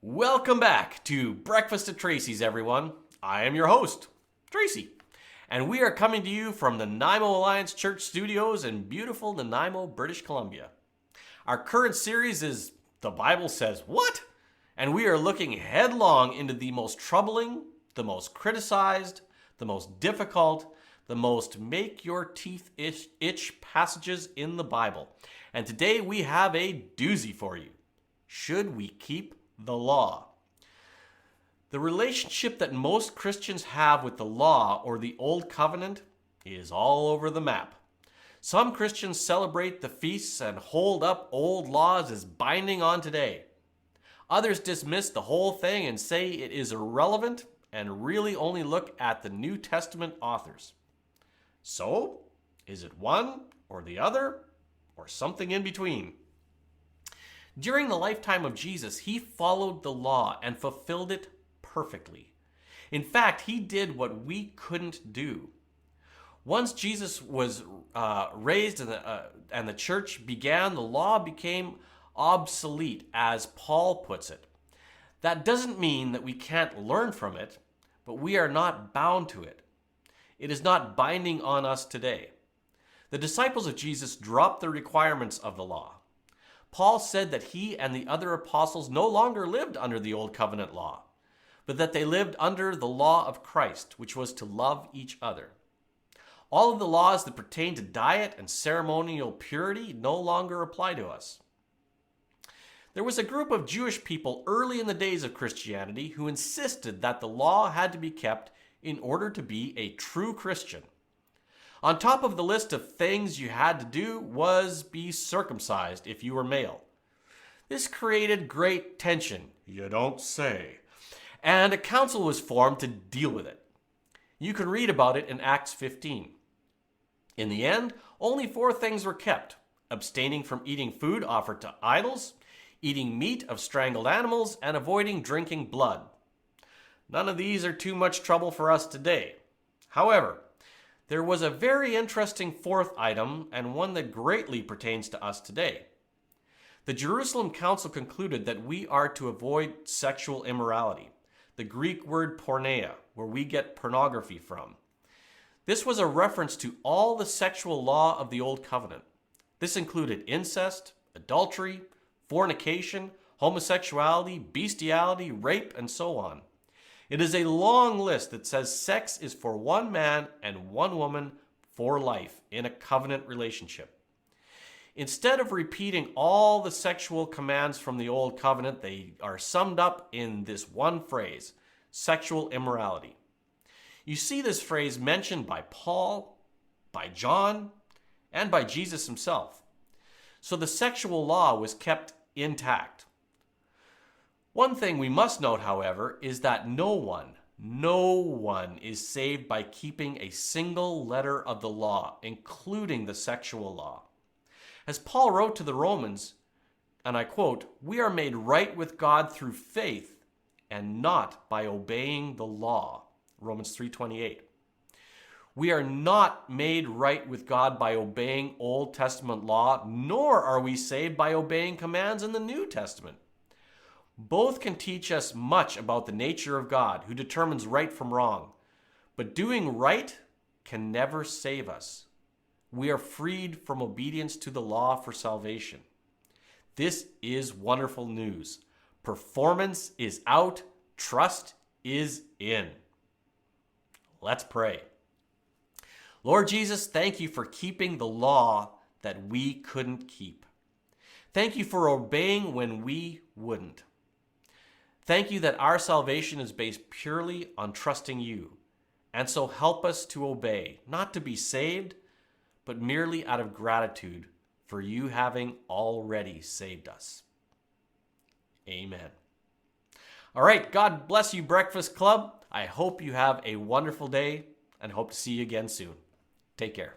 Welcome back to Breakfast at Tracy's, everyone. I am your host, Tracy, and we are coming to you from the Nanaimo Alliance Church Studios in beautiful Nanaimo, British Columbia. Our current series is The Bible Says What? And we are looking headlong into the most troubling, the most criticized, the most difficult, the most make your teeth itch passages in the Bible. And today we have a doozy for you. Should we keep the law? The relationship that most Christians have with the law or the Old Covenant is all over the map. Some Christians celebrate the feasts and hold up old laws as binding on today. Others dismiss the whole thing and say it is irrelevant and really only look at the New Testament authors. So, is it one or the other or something in between? During the lifetime of Jesus, he followed the law and fulfilled it perfectly. In fact, he did what we couldn't do. Once Jesus was raised and the church began, the law became obsolete, as Paul puts it. That doesn't mean that we can't learn from it, but we are not bound to it. It is not binding on us today. The disciples of Jesus dropped the requirements of the law. Paul said that he and the other apostles no longer lived under the Old Covenant law, but that they lived under the law of Christ, which was to love each other. All of the laws that pertain to diet and ceremonial purity no longer apply to us. There was a group of Jewish people early in the days of Christianity who insisted that the law had to be kept in order to be a true Christian. On top of the list of things you had to do was be circumcised if you were male. This created great tension, you don't say, and a council was formed to deal with it. You can read about it in Acts 15. In the end, only 4 things were kept: abstaining from eating food offered to idols, eating meat of strangled animals, and avoiding drinking blood. None of these are too much trouble for us today. However, there was a very interesting 4th item, and one that greatly pertains to us today. The Jerusalem Council concluded that we are to avoid sexual immorality, the Greek word porneia, where we get pornography from. This was a reference to all the sexual law of the Old Covenant. This included incest, adultery, fornication, homosexuality, bestiality, rape, and so on. It is a long list that says sex is for one man and one woman for life in a covenant relationship. Instead of repeating all the sexual commands from the Old Covenant, they are summed up in this one phrase: sexual immorality. You see this phrase mentioned by Paul, by John, and by Jesus himself. So the sexual law was kept intact. One thing we must note, however, is that no one is saved by keeping a single letter of the law, including the sexual law. As Paul wrote to the Romans, and I quote, "We are made right with God through faith and not by obeying the law." Romans 3:28. We are not made right with God by obeying Old Testament law, nor are we saved by obeying commands in the New Testament. Both can teach us much about the nature of God, who determines right from wrong. But doing right can never save us. We are freed from obedience to the law for salvation. This is wonderful news. Performance is out, trust is in. Let's pray. Lord Jesus, thank you for keeping the law that we couldn't keep. Thank you for obeying when we wouldn't. Thank you that our salvation is based purely on trusting you. And so help us to obey, not to be saved, but merely out of gratitude for you having already saved us. Amen. All right, God bless you, Breakfast Club. I hope you have a wonderful day and hope to see you again soon. Take care.